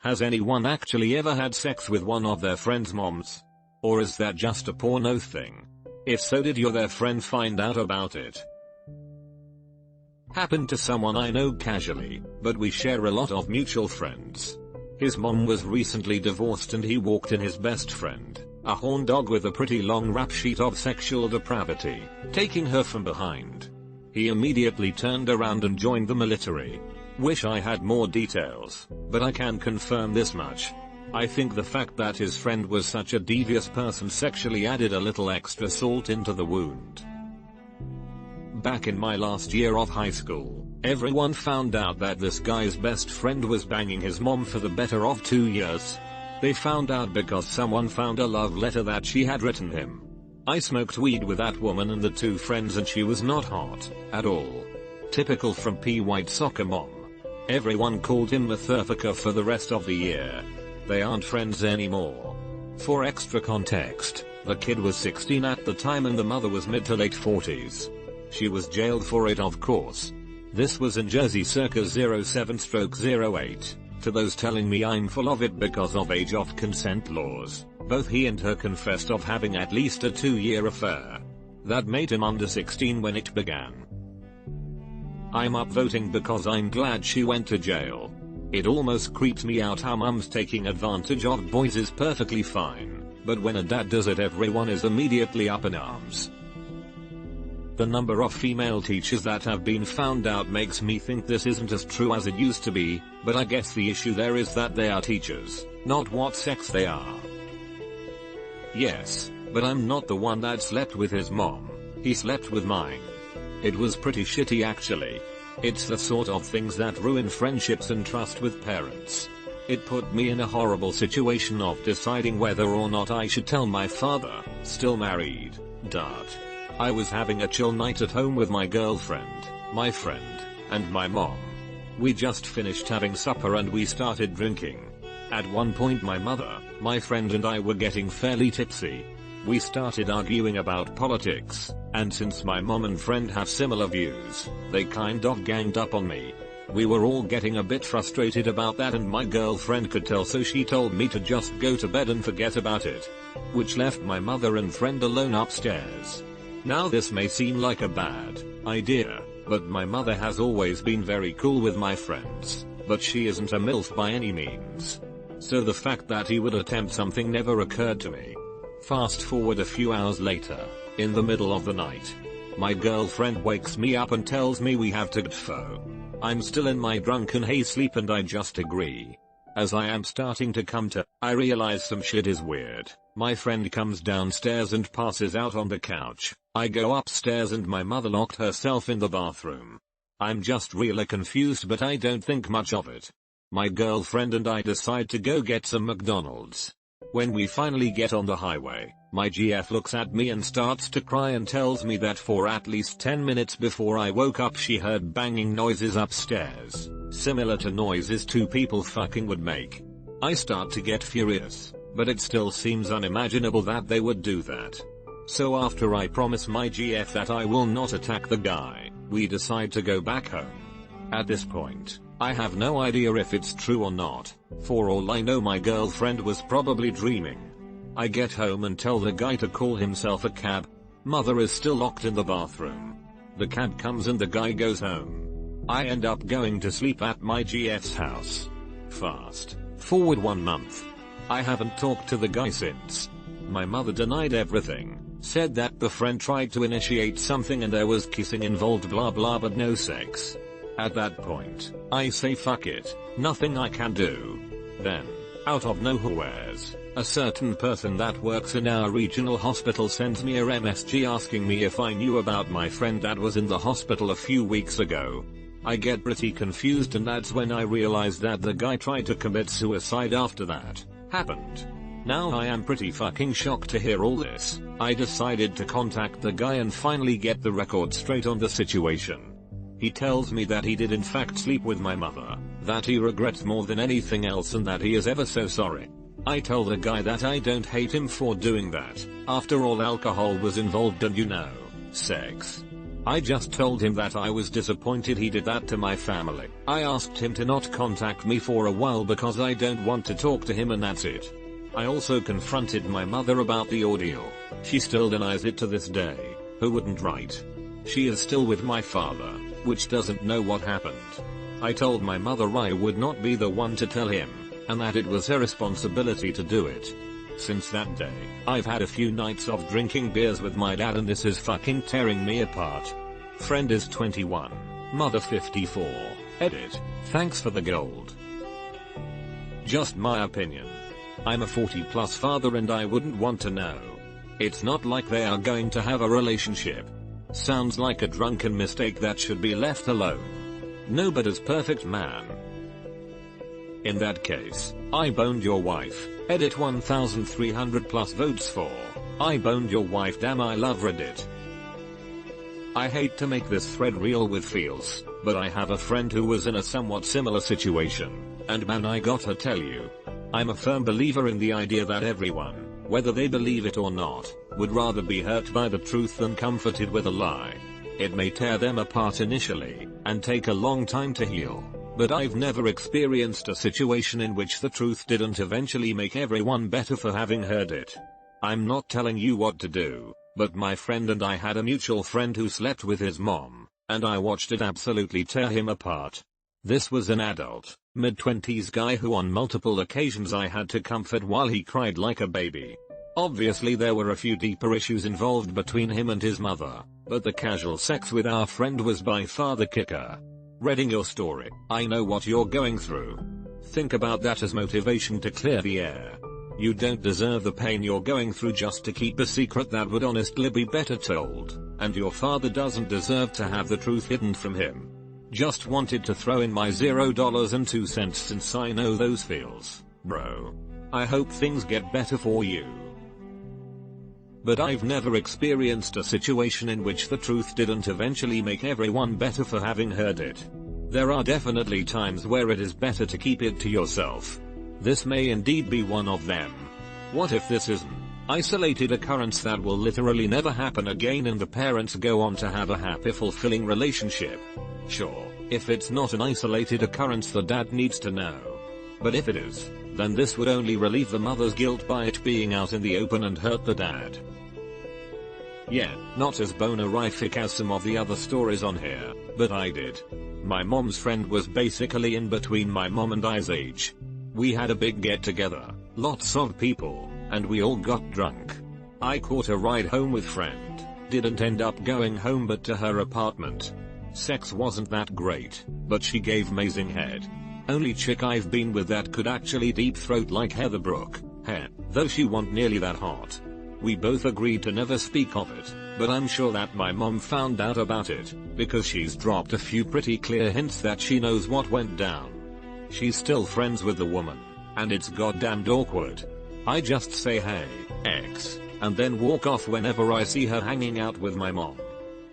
Has anyone actually ever had sex with one of their friend's moms? Or is that just a porno thing? If so, did you or their friend find out about it? Happened to someone I know casually, but we share a lot of mutual friends. His mom was recently divorced and he walked in his best friend, a horn dog with a pretty long rap sheet of sexual depravity, taking her from behind. He immediately turned around and joined the military. Wish I had more details, but I can confirm this much. I think the fact that his friend was such a devious person sexually added a little extra salt into the wound. Back in my last year of high school, everyone found out that this guy's best friend was banging his mom for the better of 2 years. They found out because someone found a love letter that she had written him. I smoked weed with that woman and the two friends and she was not hot at all. Typical from P. White soccer mom. Everyone called him Motherfucker for the rest of the year. They aren't friends anymore. For extra context, the kid was 16 at the time and the mother was mid to late 40s. She was jailed for it, of course. This was in Jersey circa 07/08. To those telling me I'm full of it because of age of consent laws, both he and her confessed of having at least a 2-year affair. That made him under 16 when it began. I'm upvoting because I'm glad she went to jail. It almost creeps me out how mums taking advantage of boys is perfectly fine, but when a dad does it everyone is immediately up in arms. The number of female teachers that have been found out makes me think this isn't as true as it used to be, but I guess the issue there is that they are teachers, not what sex they are. Yes, but I'm not the one that slept with his mom. He slept with mine. It was pretty shitty actually. It's the sort of things that ruin friendships and trust with parents. It put me in a horrible situation of deciding whether or not I should tell my father, still married. I was having a chill night at home with my girlfriend, my friend, and my mom. We just finished having supper and we started drinking. At one point my mother, my friend and I were getting fairly tipsy. We started arguing about politics, and since my mom and friend have similar views, they kind of ganged up on me. We were all getting a bit frustrated about that and my girlfriend could tell, so she told me to just go to bed and forget about it, which left my mother and friend alone upstairs. Now this may seem like a bad idea, but my mother has always been very cool with my friends, but she isn't a MILF by any means. So the fact that he would attempt something never occurred to me. Fast forward a few hours later, in the middle of the night, my girlfriend wakes me up and tells me we have to go. I'm still in my drunken haze sleep and I just agree. As I am starting to come to, I realize some shit is weird. My friend comes downstairs and passes out on the couch. I go upstairs and my mother locked herself in the bathroom. I'm just really confused but I don't think much of it. My girlfriend and I decide to go get some McDonald's. When we finally get on the highway, my GF looks at me and starts to cry and tells me that for at least 10 minutes before I woke up she heard banging noises upstairs, similar to noises two people fucking would make. I start to get furious, but it still seems unimaginable that they would do that. So after I promise my GF that I will not attack the guy, we decide to go back home. At this point, I have no idea if it's true or not. For all I know my girlfriend was probably dreaming. I get home and tell the guy to call himself a cab. Mother is still locked in the bathroom. The cab comes and the guy goes home. I end up going to sleep at my GF's house. Fast forward 1 month. I haven't talked to the guy since. My mother denied everything, said that the friend tried to initiate something and there was kissing involved blah blah but no sex. At that point, I say fuck it, nothing I can do. Then, out of nowheres, a certain person that works in our regional hospital sends me a MSG asking me if I knew about my friend that was in the hospital a few weeks ago. I get pretty confused and that's when I realize that the guy tried to commit suicide after that happened. Now I am pretty fucking shocked to hear all this. I decided to contact the guy and finally get the record straight on the situation. He tells me that he did in fact sleep with my mother, that he regrets more than anything else and that he is ever so sorry. I tell the guy that I don't hate him for doing that. After all, alcohol was involved and sex. I just told him that I was disappointed he did that to my family. I asked him to not contact me for a while because I don't want to talk to him, and that's it. I also confronted my mother about the ordeal. She still denies it to this day. Who wouldn't, right? She is still with my father, which doesn't know what happened. I told my mother I would not be the one to tell him, and that it was her responsibility to do it. Since that day, I've had a few nights of drinking beers with my dad, and this is fucking tearing me apart. Friend is 21, mother 54. Edit. Thanks for the gold. Just my opinion. I'm a 40+ father and I wouldn't want to know. It's not like they are going to have a relationship. Sounds like a drunken mistake that should be left alone. Nobody's perfect, man. In that case, I boned your wife. Edit 1300+ votes for I boned your wife. Damn, I love Reddit. I hate to make this thread real with feels, but I have a friend who was in a somewhat similar situation, and man, I gotta tell you, I'm a firm believer in the idea that everyone, whether they believe it or not, would rather be hurt by the truth than comforted with a lie. It may tear them apart initially, and take a long time to heal, but I've never experienced a situation in which the truth didn't eventually make everyone better for having heard it. I'm not telling you what to do, but my friend and I had a mutual friend who slept with his mom, and I watched it absolutely tear him apart. This was an adult, mid-20s guy who on multiple occasions I had to comfort while he cried like a baby. Obviously there were a few deeper issues involved between him and his mother, but the casual sex with our friend was by far the kicker. Reading your story, I know what you're going through. Think about that as motivation to clear the air. You don't deserve the pain you're going through just to keep a secret that would honestly be better told, and your father doesn't deserve to have the truth hidden from him. Just wanted to throw in my $0.02 since I know those feels, bro. I hope things get better for you. But I've never experienced a situation in which the truth didn't eventually make everyone better for having heard it. There are definitely times where it is better to keep it to yourself. This may indeed be one of them. What if this is an isolated occurrence that will literally never happen again and the parents go on to have a happy, fulfilling relationship? Sure, if it's not an isolated occurrence, the dad needs to know. But if it is, then this would only relieve the mother's guilt by it being out in the open and hurt the dad. Yeah, not as bonerific as some of the other stories on here, but I did. My mom's friend was basically in between my mom and I's age. We had a big get together, lots of people, and we all got drunk. I caught a ride home with friend, didn't end up going home but to her apartment. Sex wasn't that great, but she gave amazing head. Only chick I've been with that could actually deep throat like Heather Brooke, though she wasn't nearly that hot. We both agreed to never speak of it, but I'm sure that my mom found out about it, because she's dropped a few pretty clear hints that she knows what went down. She's still friends with the woman, and it's goddamned awkward. I just say hey, X, and then walk off whenever I see her hanging out with my mom.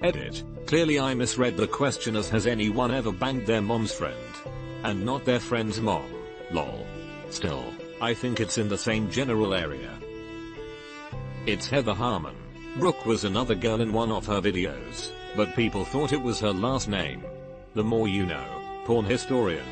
Edit. Clearly I misread the question as has anyone ever banged their mom's friend? And not their friend's mom. Lol. Still, I think it's in the same general area. It's Heather Harmon. Brooke was another girl in one of her videos, but people thought it was her last name. The more you know. Porn historian.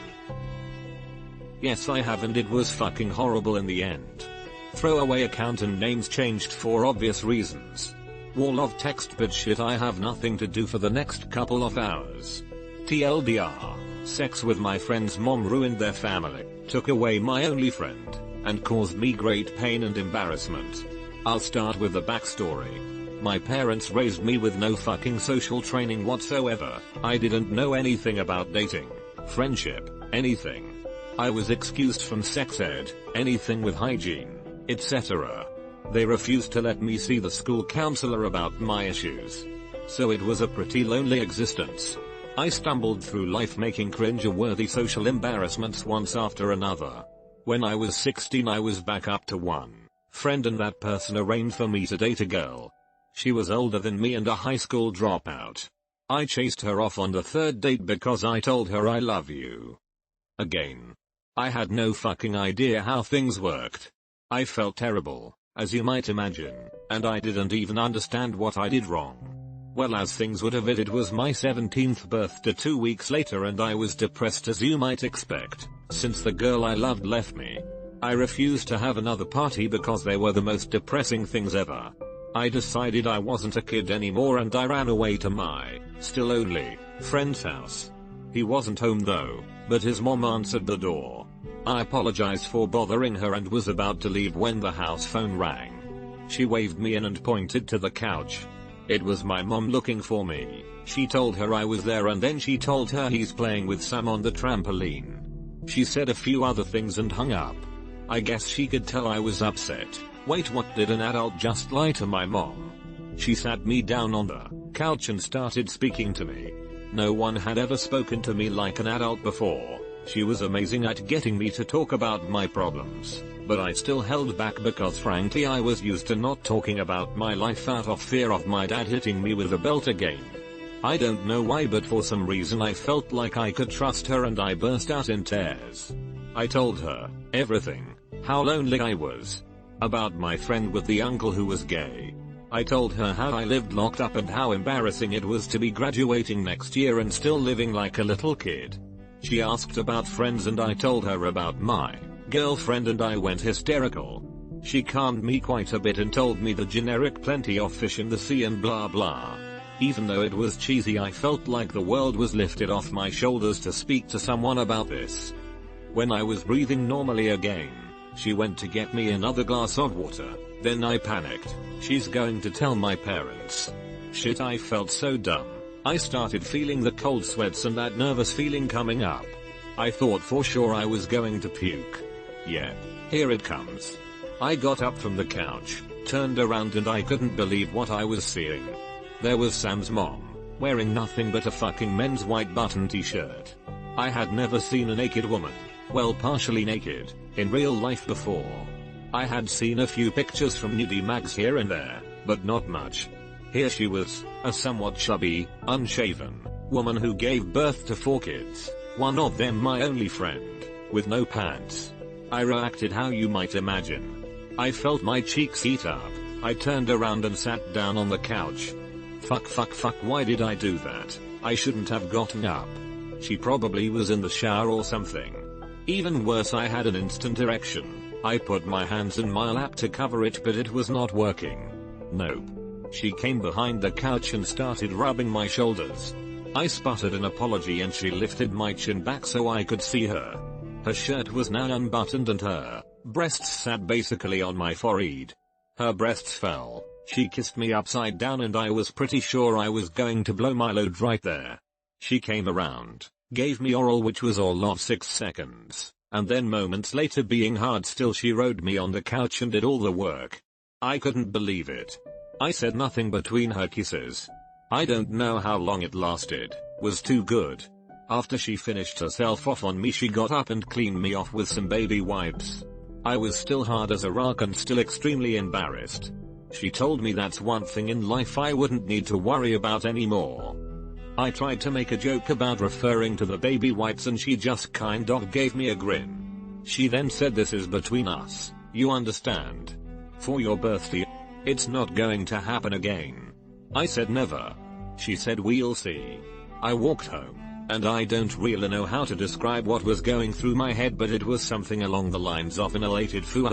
Yes, I have, and it was fucking horrible in the end. Throwaway account and names changed for obvious reasons. Wall of text, but shit, I have nothing to do for the next couple of hours. TLDR, sex with my friend's mom ruined their family, took away my only friend, and caused me great pain and embarrassment. I'll start with the backstory. My parents raised me with no fucking social training whatsoever. I didn't know anything about dating, friendship, anything. I was excused from sex ed, anything with hygiene, etc. They refused to let me see the school counselor about my issues. So it was a pretty lonely existence. I stumbled through life making cringe-worthy social embarrassments once after another. When I was 16 I was back up to one friend, and that person arranged for me to date a girl. She was older than me and a high school dropout. I chased her off on the third date because I told her I love you. Again. I had no fucking idea how things worked. I felt terrible, as you might imagine, and I didn't even understand what I did wrong. Well, as things would have it was my 17th birthday 2 weeks later and I was depressed as you might expect, since the girl I loved left me. I refused to have another party because they were the most depressing things ever. I decided I wasn't a kid anymore and I ran away to my, still only, friend's house. He wasn't home though, but his mom answered the door. I apologized for bothering her and was about to leave when the house phone rang. She waved me in and pointed to the couch. It was my mom looking for me. She told her I was there and then she told her he's playing with Sam on the trampoline. She said a few other things and hung up. I guess she could tell I was upset. Wait, what, did an adult just lie to my mom? She sat me down on the couch and started speaking to me. No one had ever spoken to me like an adult before. She was amazing at getting me to talk about my problems, but I still held back because frankly I was used to not talking about my life out of fear of my dad hitting me with a belt again. I don't know why, but for some reason I felt like I could trust her and I burst out in tears. I told her everything, how lonely I was, about my friend with the uncle who was gay. I told her how I lived locked up and how embarrassing it was to be graduating next year and still living like a little kid. She asked about friends and I told her about my girlfriend and I went hysterical. She calmed me quite a bit and told me the generic plenty of fish in the sea and blah blah. Even though it was cheesy, I felt like the world was lifted off my shoulders to speak to someone about this. When I was breathing normally again, she went to get me another glass of water. Then I panicked. She's going to tell my parents. Shit, I felt so dumb. I started feeling the cold sweats and that nervous feeling coming up. I thought for sure I was going to puke. Yeah, here it comes. I got up from the couch, turned around and I couldn't believe what I was seeing. There was Sam's mom, wearing nothing but a fucking men's white button t-shirt. I had never seen a naked woman, well, partially naked, in real life before. I had seen a few pictures from nudie mags here and there, but not much. Here she was, a somewhat chubby, unshaven woman who gave birth to 4 kids, one of them my only friend, with no pants. I reacted how you might imagine. I felt my cheeks heat up. I turned around and sat down on the couch. Fuck, why did I do that? I shouldn't have gotten up. She probably was in the shower or something. Even worse, I had an instant erection. I put my hands in my lap to cover it but it was not working. Nope. She came behind the couch and started rubbing my shoulders. I sputtered an apology and she lifted my chin back so I could see her. Her shirt was now unbuttoned and her breasts sat basically on my forehead. Her breasts fell. She kissed me upside down and I was pretty sure I was going to blow my load right there. She came around, gave me oral which was all of 6 seconds, and then moments later, being hard still, she rode me on the couch and did all the work. I couldn't believe it. I said nothing between her kisses. I don't know how long it lasted, was too good. After she finished herself off on me, she got up and cleaned me off with some baby wipes. I was still hard as a rock and still extremely embarrassed. She told me that's one thing in life I wouldn't need to worry about anymore. I tried to make a joke about referring to the baby wipes and she just kind of gave me a grin. She then said, "This is between us, you understand? For your birthday, it's not going to happen again." I said never. She said we'll see. I walked home, and I don't really know how to describe what was going through my head, but it was something along the lines of an elated fuck,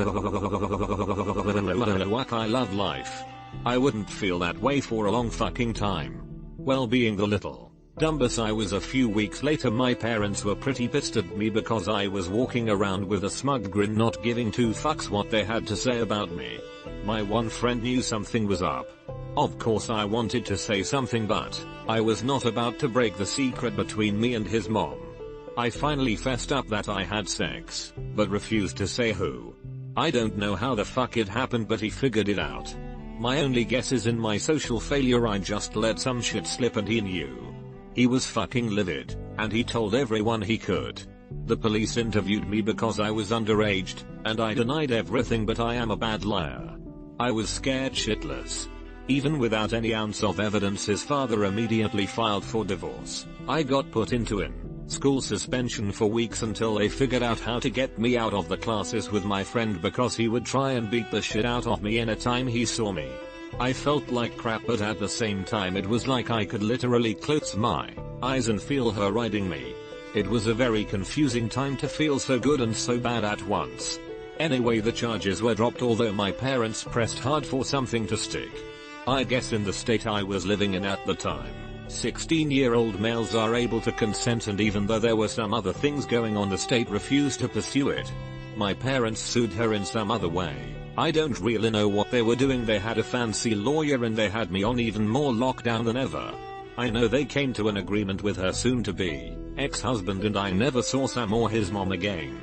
I love life. I wouldn't feel that way for a long fucking time. Well, being the little dumbus I was, a few weeks later my parents were pretty pissed at me because I was walking around with a smug grin, not giving 2 fucks what they had to say about me. My one friend knew something was up. Of course I wanted to say something, but I was not about to break the secret between me and his mom. I finally fessed up that I had sex, but refused to say who. I don't know how the fuck it happened, but he figured it out. My only guess is in my social failure I just let some shit slip and he knew. He was fucking livid, and he told everyone he could. The police interviewed me because I was underaged, and I denied everything, but I am a bad liar. I was scared shitless. Even without any ounce of evidence, his father immediately filed for divorce. I got put into in-school suspension for weeks until they figured out how to get me out of the classes with my friend because he would try and beat the shit out of me anytime he saw me. I felt like crap, but at the same time it was like I could literally close my eyes and feel her riding me. It was a very confusing time to feel so good and so bad at once. Anyway, the charges were dropped, although my parents pressed hard for something to stick. I guess in the state I was living in at the time, 16-year-old males are able to consent, and even though there were some other things going on, the state refused to pursue it. My parents sued her in some other way. I don't really know what they were doing. They had a fancy lawyer and they had me on even more lockdown than ever. I know they came to an agreement with her soon-to-be ex-husband, and I never saw Sam or his mom again.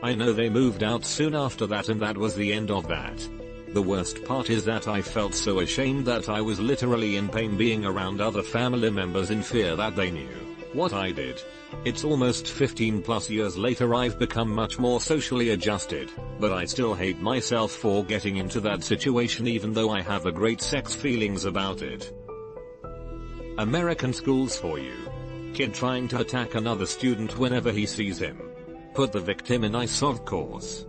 I know they moved out soon after that, and that was the end of that. The worst part is that I felt so ashamed that I was literally in pain being around other family members in fear that they knew what I did. It's almost 15 plus years later. I've become much more socially adjusted, but I still hate myself for getting into that situation, even though I have a great sex feelings about it. American schools for you. Kid trying to attack another student whenever he sees him. Put the victim in ice, of course.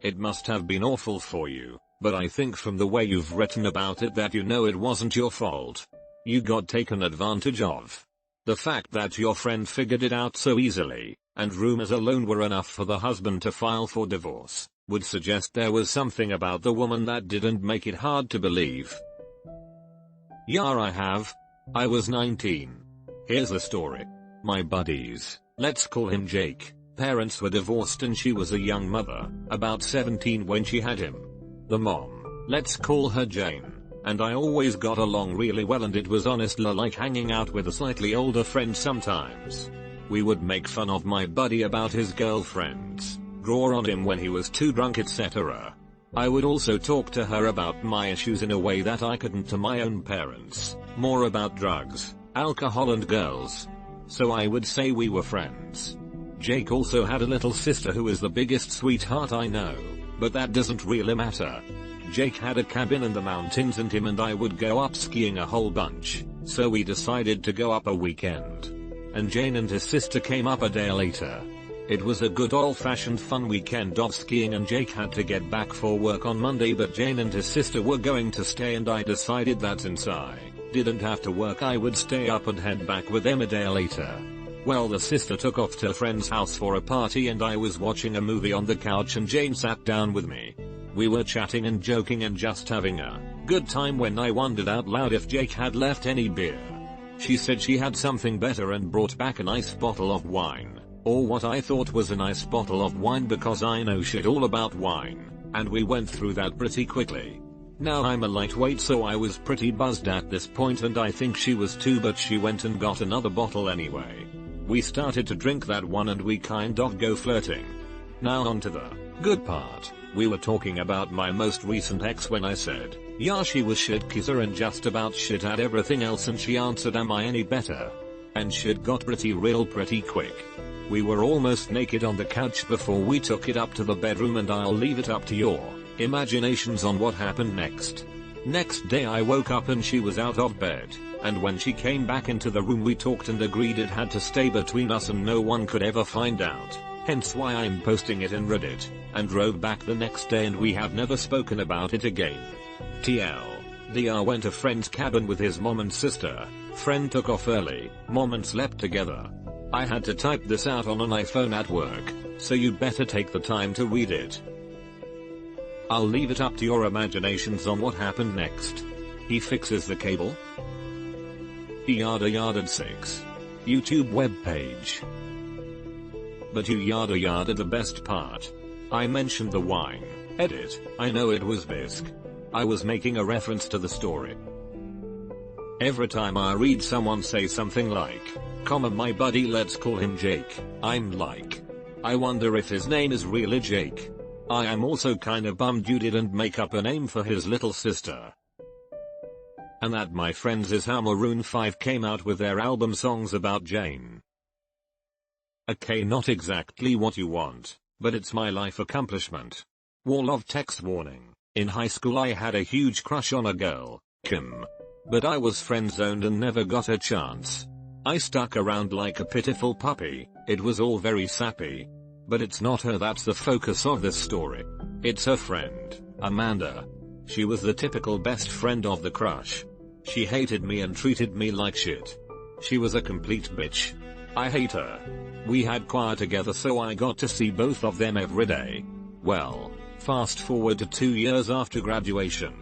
It must have been awful for you, but I think from the way you've written about it that you know it wasn't your fault. You got taken advantage of. The fact that your friend figured it out so easily, and rumors alone were enough for the husband to file for divorce, would suggest there was something about the woman that didn't make it hard to believe. Yeah, I have. I was 19. Here's the story. My buddies, let's call him Jake, parents were divorced and she was a young mother, about 17 when she had him. The mom, let's call her Jane, and I always got along really well, and it was honestly like hanging out with a slightly older friend sometimes. We would make fun of my buddy about his girlfriends, draw on him when he was too drunk, etc. I would also talk to her about my issues in a way that I couldn't to my own parents, more about drugs, alcohol and girls. So I would say we were friends. Jake also had a little sister who is the biggest sweetheart I know, but that doesn't really matter. Jake had a cabin in the mountains and him and I would go up skiing a whole bunch, so we decided to go up a weekend. And Jane and his sister came up a day later. It was a good old-fashioned fun weekend of skiing, and Jake had to get back for work on Monday, but Jane and his sister were going to stay, and I decided that since I didn't have to work I would stay up and head back with them a day later. Well, the sister took off to a friend's house for a party and I was watching a movie on the couch and Jane sat down with me. We were chatting and joking and just having a good time when I wondered out loud if Jake had left any beer. She said she had something better and brought back a nice bottle of wine, or what I thought was a nice bottle of wine because I know shit all about wine, and we went through that pretty quickly. Now I'm a lightweight, so I was pretty buzzed at this point, and I think she was too, but she went and got another bottle anyway. We started to drink that one and we kind of go flirting. Now on to the good part. We were talking about my most recent ex when I said, yeah, she was shit kisser and just about shit at everything else, and she answered, am I any better? And shit got pretty real pretty quick. We were almost naked on the couch before we took it up to the bedroom, and I'll leave it up to your imaginations on what happened next. Next day I woke up and she was out of bed, and when she came back into the room we talked and agreed it had to stay between us and no one could ever find out, hence why I'm posting it in Reddit, and drove back the next day and we have never spoken about it again. TLDR went to friend's cabin with his mom and sister, friend took off early, mom and slept together. I had to type this out on an iPhone at work, so you better take the time to read it. I'll leave it up to your imaginations on what happened next. He fixes the cable. He yada yada 6. YouTube webpage. But you yada yada the best part. I mentioned the wine. Edit, I know it was bisque. I was making a reference to the story. Every time I read someone say something like, my buddy, let's call him Jake, I'm like, I wonder if his name is really Jake. I am also kinda bummed you didn't make up a name for his little sister. And that, my friends, is how Maroon 5 came out with their album Songs About Jane. Okay, not exactly what you want, but it's my life accomplishment. Wall of text warning. In high school I had a huge crush on a girl, Kim. But I was friend-zoned and never got a chance. I stuck around like a pitiful puppy, it was all very sappy. But it's not her that's the focus of this story. It's her friend, Amanda. She was the typical best friend of the crush. She hated me and treated me like shit. She was a complete bitch. I hate her. We had choir together, so I got to see both of them every day. Well, fast forward to 2 years after graduation.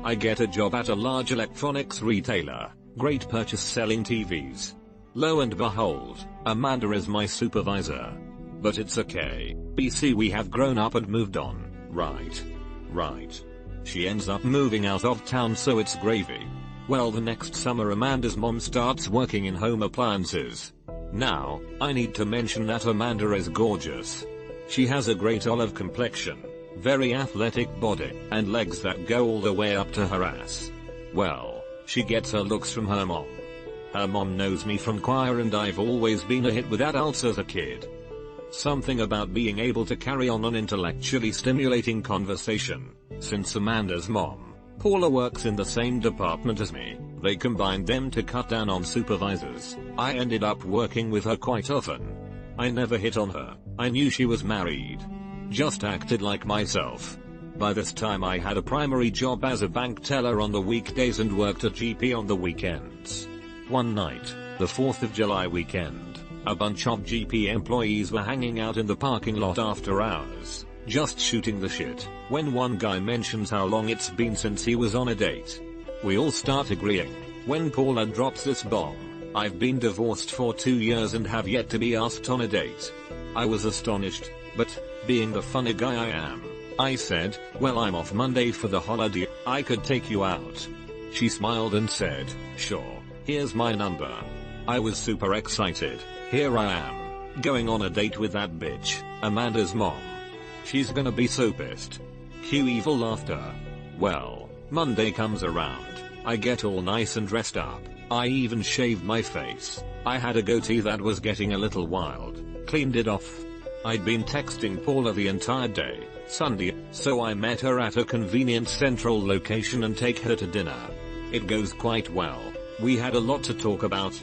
I get a job at a large electronics retailer. Great purchase selling TVs. Lo and behold, Amanda is my supervisor. But it's okay, BC, we have grown up and moved on, right? Right. She ends up moving out of town, so it's gravy. Well, the next summer Amanda's mom starts working in home appliances. Now, I need to mention that Amanda is gorgeous. She has a great olive complexion, very athletic body, and legs that go all the way up to her ass. Well, she gets her looks from her mom. Her mom knows me from choir, and I've always been a hit with adults as a kid. Something about being able to carry on an intellectually stimulating conversation. Since Amanda's mom, Paula, works in the same department as me, they combined them to cut down on supervisors. I ended up working with her quite often. I never hit on her. I knew she was married. Just acted like myself. By this time I had a primary job as a bank teller on the weekdays and worked at GP on the weekends. One night, the 4th of July weekend, a bunch of GP employees were hanging out in the parking lot after hours, just shooting the shit, when one guy mentions how long it's been since he was on a date. We all start agreeing, when Paula drops this bomb: "I've been divorced for 2 years and have yet to be asked on a date." I was astonished, but, being the funny guy I am, I said, "Well, I'm off Monday for the holiday, I could take you out." She smiled and said, "Sure, here's my number." I was super excited. Here I am, going on a date with that bitch, Amanda's mom. She's gonna be so pissed. Cue evil laughter. Well, Monday comes around. I get all nice and dressed up. I even shaved my face. I had a goatee that was getting a little wild. Cleaned it off. I'd been texting Paula the entire day, Sunday, so I met her at a convenient central location and take her to dinner. It goes quite well. We had a lot to talk about.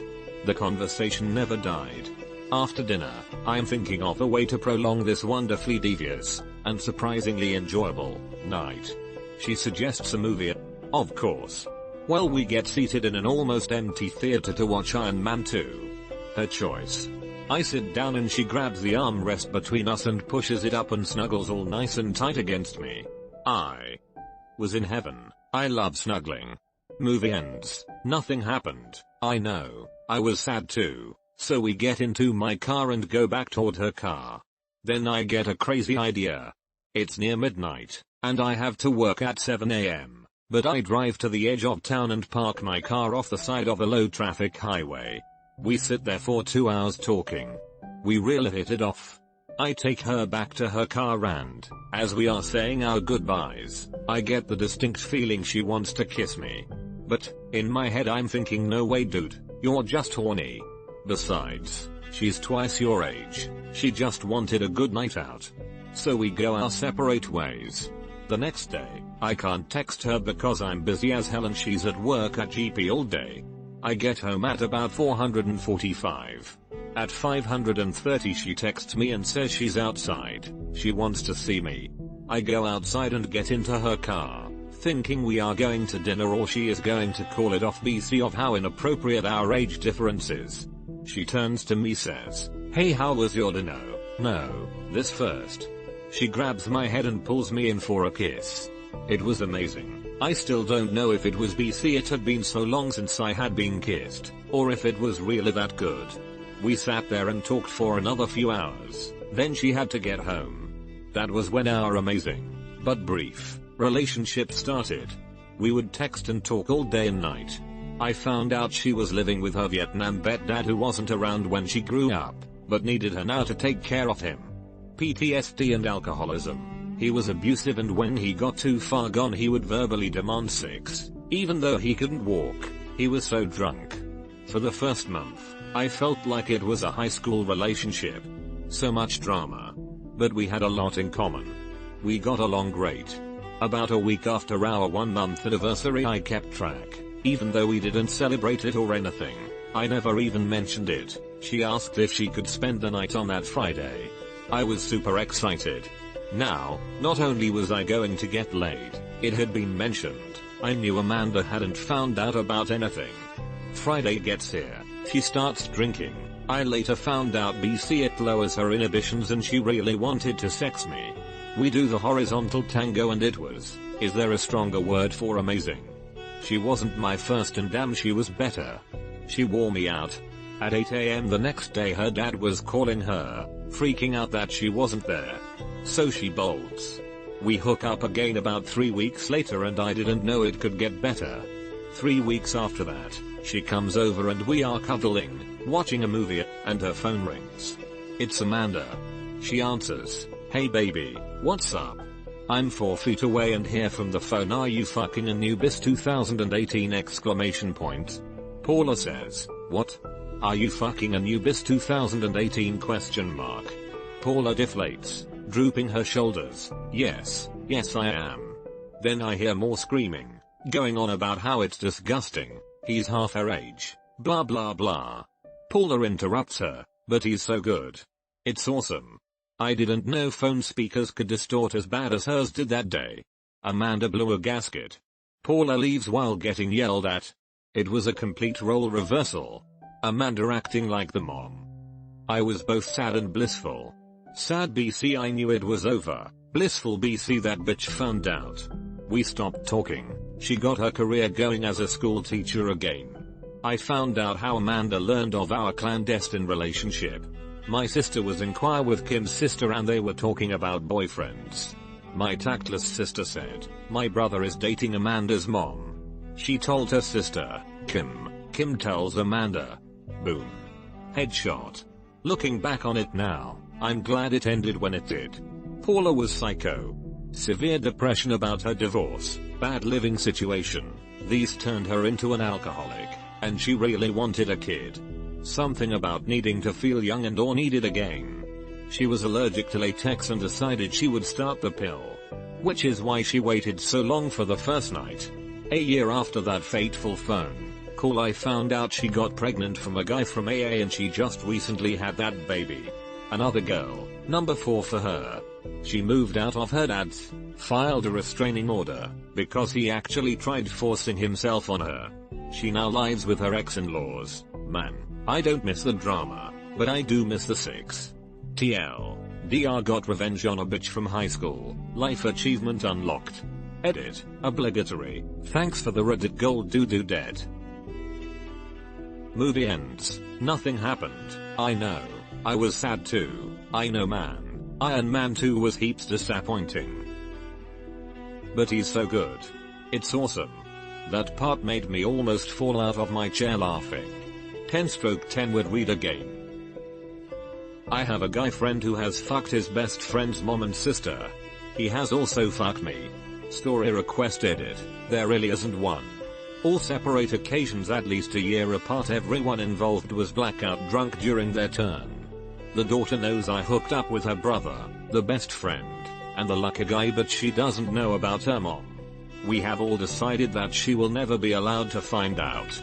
The conversation never died. After dinner, I'm thinking of a way to prolong this wonderfully devious, and surprisingly enjoyable, night. She suggests a movie. Of course. Well, we get seated in an almost empty theater to watch Iron Man 2. Her choice. I sit down and she grabs the armrest between us and pushes it up and snuggles all nice and tight against me. I was in heaven. I love snuggling. Movie ends. Nothing happened. I know. I was sad too. So we get into my car and go back toward her car. Then I get a crazy idea. It's near midnight, and I have to work at 7 a.m. But I drive to the edge of town and park my car off the side of a low traffic highway. We sit there for 2 hours talking. We really hit it off. I take her back to her car and, as we are saying our goodbyes, I get the distinct feeling she wants to kiss me. But, in my head I'm thinking, no way dude, you're just horny. Besides, she's twice your age. She just wanted a good night out. So we go our separate ways. The next day, I can't text her because I'm busy as hell and she's at work at GP all day. I get home at about 4:45. At 5:30 she texts me and says she's outside. She wants to see me. I go outside and get into her car, thinking we are going to dinner or she is going to call it off BC of how inappropriate our age difference is. She turns to me, says, "Hey, how was your dinner?" No, this first. She grabs my head and pulls me in for a kiss. It was amazing. I still don't know if it was BC, it had been so long since I had been kissed, or if it was really that good. We sat there and talked for another few hours, then she had to get home. That was when our amazing, but brief, relationship started. We would text and talk all day and night. I found out she was living with her Vietnam vet dad who wasn't around when she grew up, but needed her now to take care of him. PTSD and alcoholism. He was abusive, and when he got too far gone he would verbally demand sex, even though he couldn't walk. He was so drunk. For the first month, I felt like it was a high school relationship. So much drama. But we had a lot in common. We got along great. About a week after our 1-month anniversary I kept track, even though we didn't celebrate it or anything. I never even mentioned it. She asked if she could spend the night on that Friday. I was super excited. Now, not only was I going to get laid, It had been mentioned. I knew Amanda hadn't found out about anything. Friday gets here. She starts drinking. I later found out BC it lowers her inhibitions and she really wanted to sex me. We do the horizontal tango and it was, is there a stronger word for amazing? She wasn't my first and damn she was better. She wore me out. At 8 AM the next day her dad was calling her, freaking out that she wasn't there. So she bolts. We hook up again about 3 weeks later and I didn't know it could get better. 3 weeks after that, she comes over and we are cuddling, watching a movie, and her phone rings. It's Amanda. She answers, "Hey baby, what's up?" I'm 4 feet away and hear from the phone, "Are you fucking a new bis 2018 exclamation point. Paula says, "What? Are you fucking a new bis 2018 question mark?" Paula deflates, drooping her shoulders. Yes I am. Then I hear more screaming, going on about how it's disgusting, he's half her age, blah blah blah. Paula interrupts her, "But he's so good. It's awesome." I didn't know phone speakers could distort as bad as hers did that day. Amanda blew a gasket. Paula leaves while getting yelled at. It was a complete role reversal. Amanda acting like the mom. I was both sad and blissful. Sad BC I knew it was over. Blissful BC that bitch found out. We stopped talking. She got her career going as a school teacher again. I found out how Amanda learned of our clandestine relationship. My sister was in choir with Kim's sister and they were talking about boyfriends. My tactless sister said, "My brother is dating Amanda's mom." She told her sister, Kim. Kim tells Amanda. Boom. Headshot. Looking back on it now, I'm glad it ended when it did. Paula was psycho. Severe depression about her divorce, bad living situation. These turned her into an alcoholic, and she really wanted a kid. Something about needing to feel young and or needed again. She was allergic to latex and decided she would start the pill. Which is why she waited so long for the first night. A year after that fateful phone call I found out she got pregnant from a guy from AA and she just recently had that baby. Another girl, number 4 for her. She moved out of her dad's, filed a restraining order, because he actually tried forcing himself on her. She now lives with her ex-in-laws. Man, I don't miss the drama, but I do miss the sex. TL. DR got revenge on a bitch from high school. Life achievement unlocked. Edit. Obligatory. Thanks for the Reddit gold doo-doo dead. Movie ends. Nothing happened. I know. I was sad too. I know man. Iron Man 2 was heaps disappointing. But he's so good. It's awesome. That part made me almost fall out of my chair laughing. 10/10 would read again. I have a guy friend who has fucked his best friend's mom and sister. He has also fucked me. Story request edit. There really isn't one. All separate occasions at least a year apart. Everyone involved was blackout drunk during their turn. The daughter knows I hooked up with her brother, the best friend, and the lucky guy, but she doesn't know about her mom. We have all decided that she will never be allowed to find out.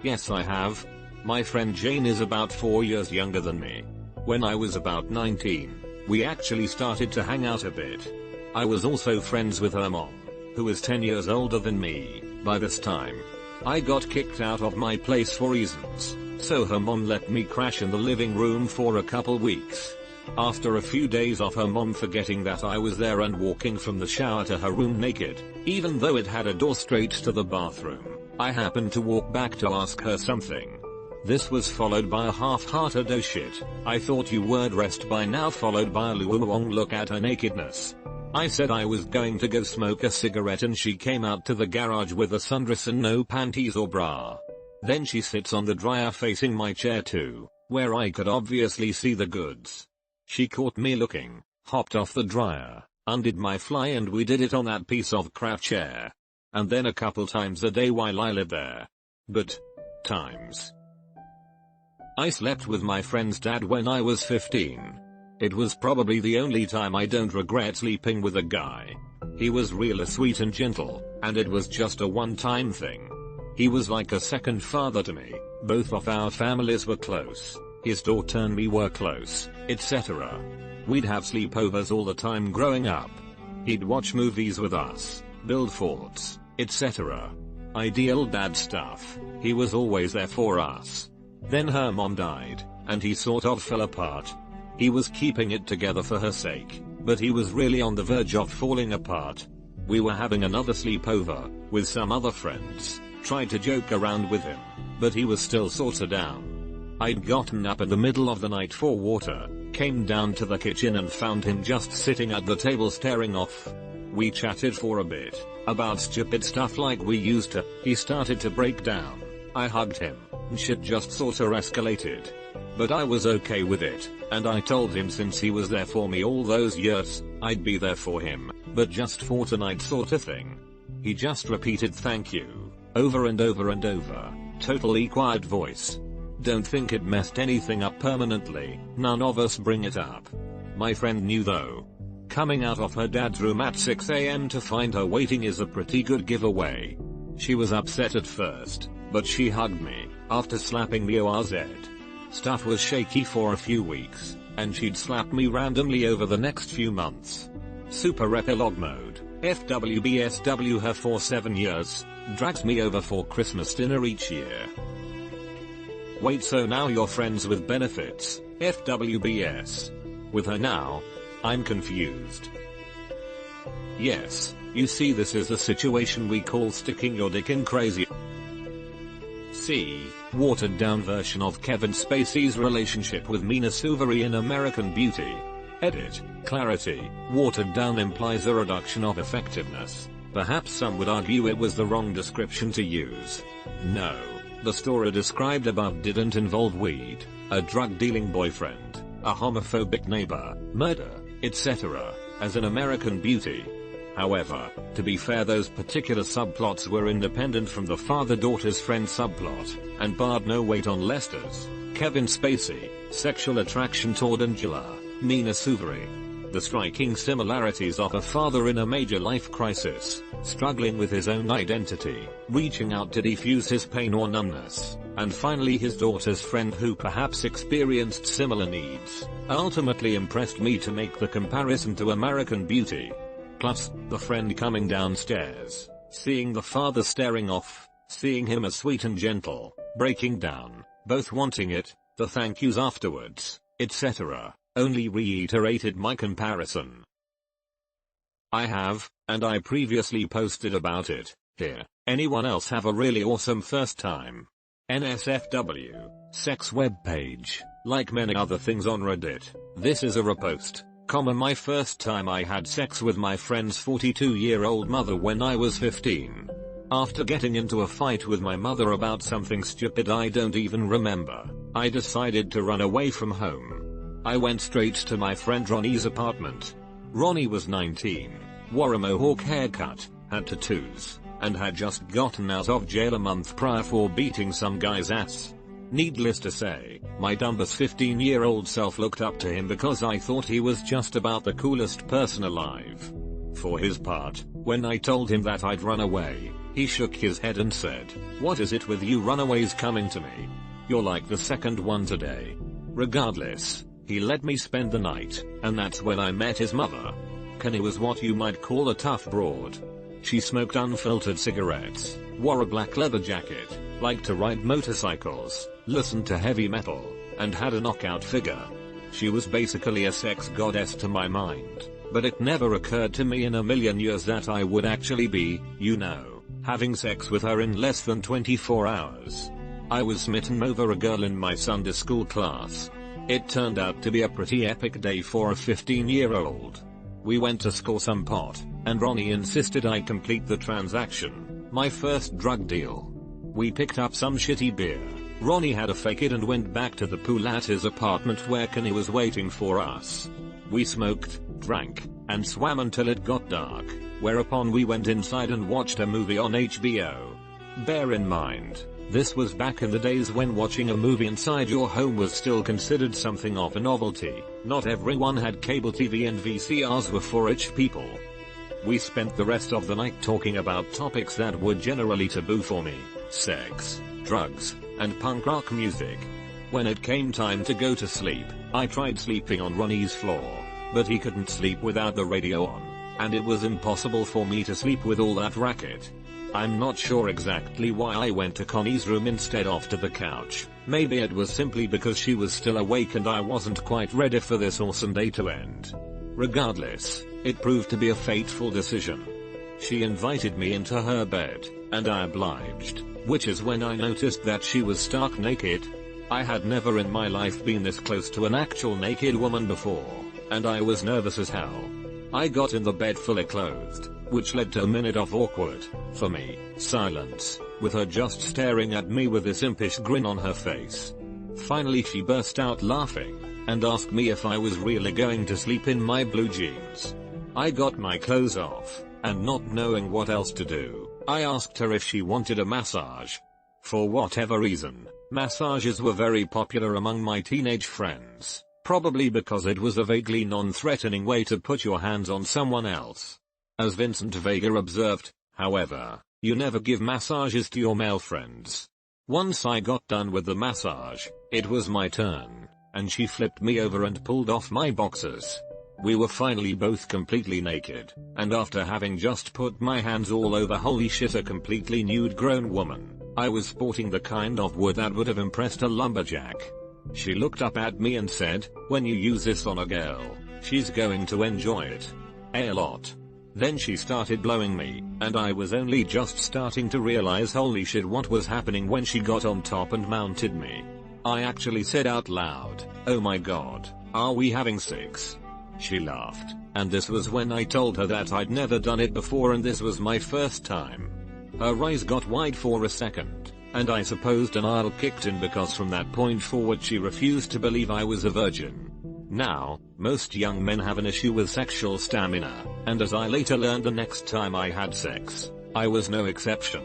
Yes, I have. My friend Jane is about 4 years younger than me. When I was about 19, we actually started to hang out a bit. I was also friends with her mom, who is 10 years older than me by this time. I got kicked out of my place for reasons, so her mom let me crash in the living room for a couple weeks. After a few days of her mom forgetting that I was there and walking from the shower to her room naked, even though it had a door straight to the bathroom, I happened to walk back to ask her something. This was followed by a half-hearted "oh shit, I thought you would rest by now," followed by a luwong look at her nakedness. I said I was going to go smoke a cigarette and she came out to the garage with a sundress and no panties or bra. Then she sits on the dryer facing my chair too, where I could obviously see the goods. She caught me looking, hopped off the dryer, undid my fly, and we did it on that piece of crap chair. And then a couple times a day while I lived there. But times. I slept with my friend's dad when I was 15. It was probably the only time I don't regret sleeping with a guy. He was really sweet and gentle, and it was just a one-time thing. He was like a second father to me. Both of our families were close. His daughter and me were close, etc. We'd have sleepovers all the time growing up. He'd watch movies with us, build forts, etc. Ideal dad stuff. He was always there for us. Then her mom died, and he sort of fell apart. He was keeping it together for her sake, but he was really on the verge of falling apart. We were having another sleepover, with some other friends, tried to joke around with him, but he was still sorta down. I'd gotten up in the middle of the night for water, came down to the kitchen and found him just sitting at the table staring off. We chatted for a bit, about stupid stuff like we used to. He started to break down. I hugged him, and shit just sorta escalated. But I was okay with it, and I told him since he was there for me all those years, I'd be there for him, but just for tonight sorta thing. He just repeated thank you, over and over and over, totally quiet voice. Don't think it messed anything up permanently, none of us bring it up. My friend knew though. Coming out of her dad's room at 6 AM to find her waiting is a pretty good giveaway. She was upset at first, but she hugged me, after slapping me ORZ. Stuff was shaky for a few weeks, and she'd slap me randomly over the next few months. Super epilogue mode, FWBSW her for 7 years, drags me over for Christmas dinner each year. Wait, so now you're friends with benefits, FWBS. With her now? I'm confused. Yes, you see this is a situation we call sticking your dick in crazy. C. Watered down version of Kevin Spacey's relationship with Mina Suvari in American Beauty. Edit. Clarity. Watered down implies a reduction of effectiveness. Perhaps some would argue it was the wrong description to use. No. The story described above didn't involve weed, a drug-dealing boyfriend, a homophobic neighbor, murder, etc., as in American Beauty. However, to be fair, those particular subplots were independent from the father-daughter's friend subplot, and barred no weight on Lester's, Kevin Spacey, sexual attraction toward Angela, Mina Suvari. The striking similarities of a father in a major life crisis, struggling with his own identity, reaching out to defuse his pain or numbness, and finally his daughter's friend who perhaps experienced similar needs, ultimately impressed me to make the comparison to American Beauty. Plus, the friend coming downstairs, seeing the father staring off, seeing him as sweet and gentle, breaking down, both wanting it, the thank yous afterwards, etc., only reiterated my comparison. I have, and I previously posted about it, here. Anyone else have a really awesome first time? NSFW, sex web page, like many other things on Reddit, this is a repost, my first time I had sex with my friend's 42-year-old mother when I was 15. After getting into a fight with my mother about something stupid I don't even remember, I decided to run away from home. I went straight to my friend Ronnie's apartment. Ronnie was 19, wore a mohawk haircut, had tattoos, and had just gotten out of jail a month prior for beating some guy's ass. Needless to say, my dumbass 15-year-old self looked up to him because I thought he was just about the coolest person alive. For his part, when I told him that I'd run away, he shook his head and said, "What is it with you runaways coming to me? You're like the second one today." Regardless, he let me spend the night, and that's when I met his mother. Kenny was what you might call a tough broad. She smoked unfiltered cigarettes, wore a black leather jacket, liked to ride motorcycles, listened to heavy metal, and had a knockout figure. She was basically a sex goddess to my mind, but it never occurred to me in a million years that I would actually be, having sex with her in less than 24 hours. I was smitten over a girl in my Sunday school class. It turned out to be a pretty epic day for a 15-year-old. We went to score some pot, and Ronnie insisted I complete the transaction, my first drug deal. We picked up some shitty beer. Ronnie had to fake it and went back to the pool at his apartment where Kenny was waiting for us. We smoked, drank, and swam until it got dark, whereupon we went inside and watched a movie on HBO. Bear in mind, this was back in the days when watching a movie inside your home was still considered something of a novelty. Not everyone had cable TV and VCRs were for rich people. We spent the rest of the night talking about topics that were generally taboo for me: sex, drugs, and punk rock music. When it came time to go to sleep, I tried sleeping on Ronnie's floor, but he couldn't sleep without the radio on. and it was impossible for me to sleep with all that racket. I'm not sure exactly why I went to Connie's room instead of to the couch. Maybe it was simply because she was still awake and I wasn't quite ready for this awesome day to end. Regardless, it proved to be a fateful decision. She invited me into her bed, and I obliged, which is when I noticed that she was stark naked. I had never in my life been this close to an actual naked woman before, and I was nervous as hell. I got in the bed fully clothed, which led to a minute of awkward, for me, silence, with her just staring at me with this impish grin on her face. Finally she burst out laughing, and asked me if I was really going to sleep in my blue jeans. I got my clothes off, and not knowing what else to do, I asked her if she wanted a massage. For whatever reason, massages were very popular among my teenage friends, probably because it was a vaguely non-threatening way to put your hands on someone else. As Vincent Vega observed, however, you never give massages to your male friends. Once I got done with the massage, it was my turn, and she flipped me over and pulled off my boxers. We were finally both completely naked, and after having just put my hands all over holy shit a completely nude grown woman, I was sporting the kind of wood that would have impressed a lumberjack. She looked up at me and said, "When you use this on a girl, she's going to enjoy it. A lot." Then she started blowing me, and I was only just starting to realize holy shit what was happening when she got on top and mounted me. I actually said out loud, "Oh my god, are we having sex?" She laughed, and this was when I told her that I'd never done it before and this was my first time. Her eyes got wide for a second, and I suppose denial kicked in because from that point forward she refused to believe I was a virgin. Now, most young men have an issue with sexual stamina, and as I later learned the next time I had sex, I was no exception.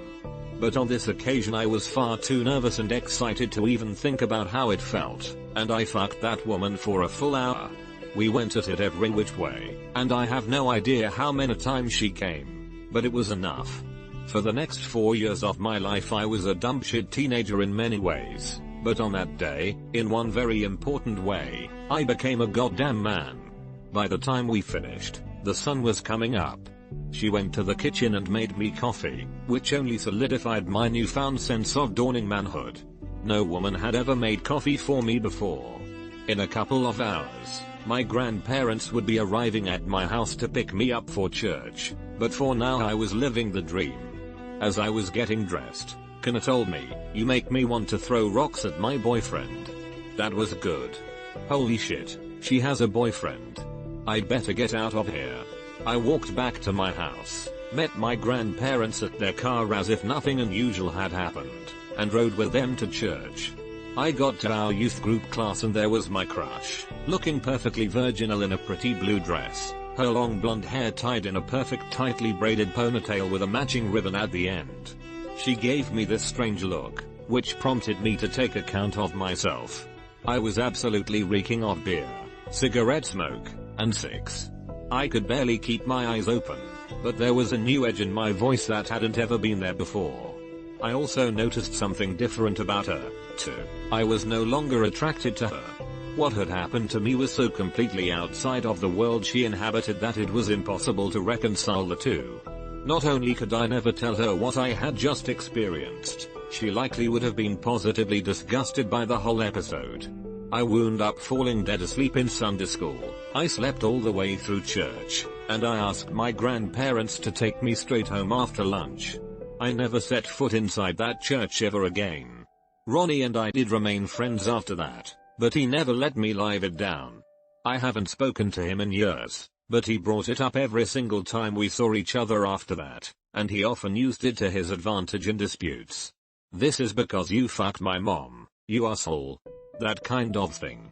But on this occasion I was far too nervous and excited to even think about how it felt, and I fucked that woman for a full hour. We went at it every which way, and I have no idea how many times she came, but it was enough. For the next 4 years of my life I was a dumb shit teenager in many ways, but on that day, in one very important way, I became a goddamn man. By the time we finished, the sun was coming up. She went to the kitchen and made me coffee, which only solidified my newfound sense of dawning manhood. No woman had ever made coffee for me before. In a couple of hours, my grandparents would be arriving at my house to pick me up for church, but for now I was living the dream. As I was getting dressed, Kana told me, "You make me want to throw rocks at my boyfriend." That was good. Holy shit, she has a boyfriend. I'd better get out of here. I walked back to my house, met my grandparents at their car as if nothing unusual had happened, and rode with them to church. I got to our youth group class and there was my crush, looking perfectly virginal in a pretty blue dress, her long blonde hair tied in a perfect tightly braided ponytail with a matching ribbon at the end. She gave me this strange look, which prompted me to take account of myself. I was absolutely reeking of beer, cigarette smoke, and sex. I could barely keep my eyes open, but there was a new edge in my voice that hadn't ever been there before. I also noticed something different about her, too. I was no longer attracted to her. What had happened to me was so completely outside of the world she inhabited that it was impossible to reconcile the two. Not only could I never tell her what I had just experienced, she likely would have been positively disgusted by the whole episode. I wound up falling dead asleep in Sunday school. I slept all the way through church, and I asked my grandparents to take me straight home after lunch. I never set foot inside that church ever again. Ronnie and I did remain friends after that, but he never let me live it down. I haven't spoken to him in years, but he brought it up every single time we saw each other after that, and he often used it to his advantage in disputes. "This is because you fucked my mom, you asshole." That kind of thing.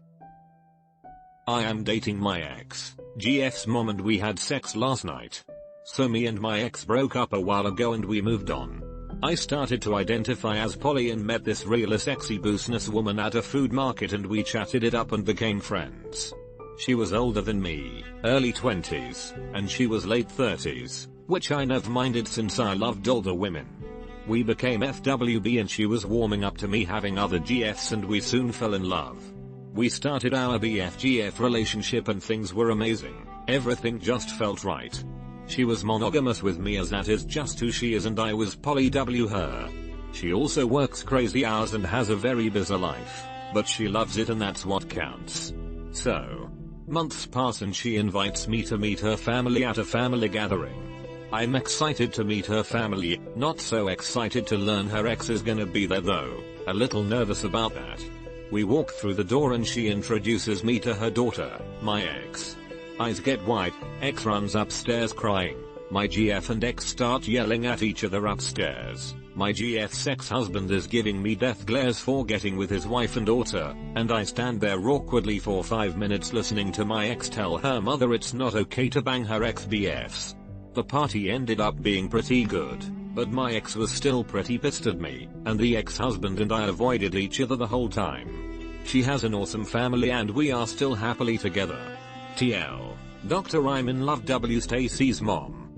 I am dating my ex, GF's mom, and we had sex last night. So me and my ex broke up a while ago and we moved on. I started to identify as poly and met this really sexy business woman at a food market and we chatted it up and became friends. She was older than me, early 20s, and she was late 30s, which I never minded since I loved older women. We became FWB and she was warming up to me having other GFs and we soon fell in love. We started our BFGF relationship and things were amazing. Everything just felt right. She was monogamous with me as that is just who she is, and I was poly W her. She also works crazy hours and has a very busy life, but she loves it and that's what counts. So, months pass and she invites me to meet her family at a family gathering. I'm excited to meet her family, not so excited to learn her ex is gonna be there though, a little nervous about that. We walk through the door and she introduces me to her daughter, my ex. Eyes get wide, ex runs upstairs crying. My GF and ex start yelling at each other upstairs. My GF's ex-husband is giving me death glares for getting with his wife and daughter, and I stand there awkwardly for 5 minutes listening to my ex tell her mother it's not okay to bang her ex-BFs. The party ended up being pretty good, but my ex was still pretty pissed at me, and the ex-husband and I avoided each other the whole time. She has an awesome family and we are still happily together. TL. Dr. I'm in love W Stacy's mom.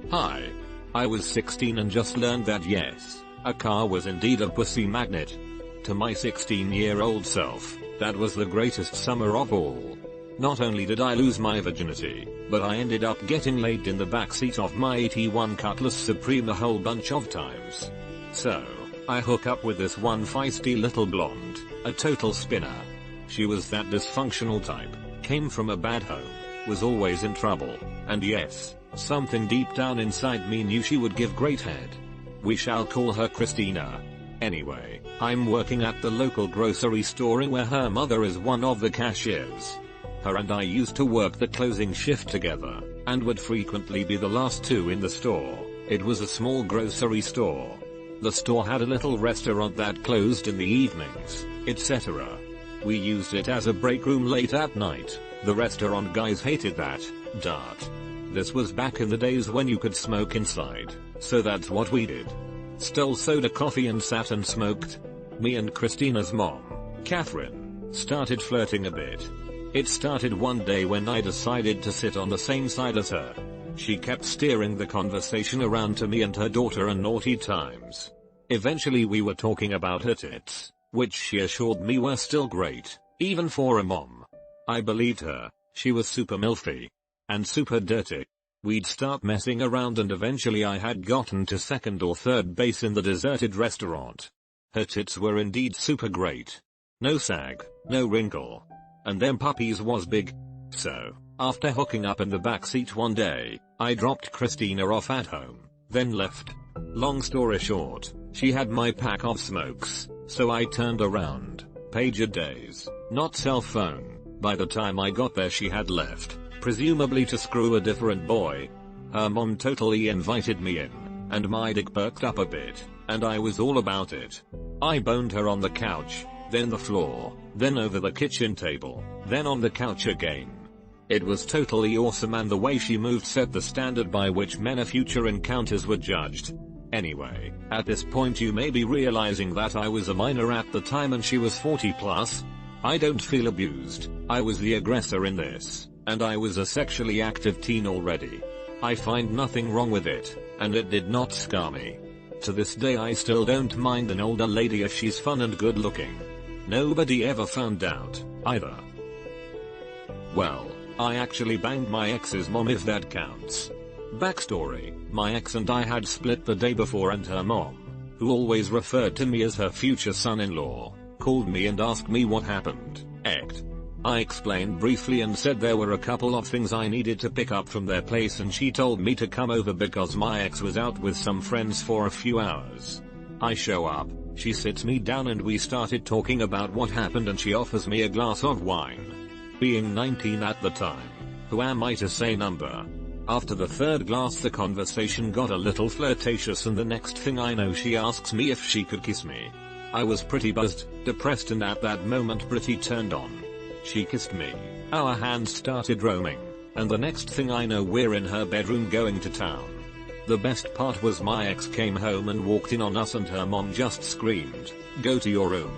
Hi. I was 16 and just learned that yes, a car was indeed a pussy magnet. To my 16-year-old self, that was the greatest summer of all. Not only did I lose my virginity, but I ended up getting laid in the backseat of my 81 Cutlass Supreme a whole bunch of times. So, I hook up with this one feisty little blonde, a total spinner. She was that dysfunctional type, came from a bad home, was always in trouble, and yes, something deep down inside me knew she would give great head. We shall call her Christina. Anyway, I'm working at the local grocery store where her mother is one of the cashiers. Her and I used to work the closing shift together, and would frequently be the last two in the store. It was a small grocery store. The store had a little restaurant that closed in the evenings, etc. We used it as a break room late at night. The restaurant guys hated that, dirt. This was back in the days when you could smoke inside, so that's what we did. Stole soda coffee and sat and smoked. Me and Christina's mom, Catherine, started flirting a bit. It started one day when I decided to sit on the same side as her. She kept steering the conversation around to me and her daughter and naughty times. Eventually we were talking about her tits, which she assured me were still great, even for a mom. I believed her. She was super milfy. And super dirty. We'd start messing around and eventually I had gotten to second or third base in the deserted restaurant. Her tits were indeed super great. No sag, no wrinkle. And them puppies was big. So, after hooking up in the backseat one day, I dropped Christina off at home, then left. Long story short, she had my pack of smokes, so I turned around. Pager days, not cell phone. By the time I got there she had left. Presumably to screw a different boy. Her mom totally invited me in, and my dick perked up a bit, and I was all about it. I boned her on the couch, then the floor, then over the kitchen table, then on the couch again. It was totally awesome and the way she moved set the standard by which men of future encounters were judged. Anyway, at this point you may be realizing that I was a minor at the time and she was 40 plus. I don't feel abused, I was the aggressor in this. And I was a sexually active teen already. I find nothing wrong with it, and it did not scar me. To this day I still don't mind an older lady if she's fun and good looking. Nobody ever found out, either. Well, I actually banged my ex's mom if that counts. Backstory, my ex and I had split the day before and her mom, who always referred to me as her future son-in-law, called me and asked me what happened. I explained briefly and said there were a couple of things I needed to pick up from their place and she told me to come over because my ex was out with some friends for a few hours. I show up, she sits me down and we started talking about what happened and she offers me a glass of wine. Being 19 at the time, who am I to say number? After the third glass the conversation got a little flirtatious and the next thing I know she asks me if she could kiss me. I was pretty buzzed, depressed and at that moment pretty turned on. She kissed me, our hands started roaming, and the next thing I know we're in her bedroom going to town. The best part was my ex came home and walked in on us and her mom just screamed, "Go to your room."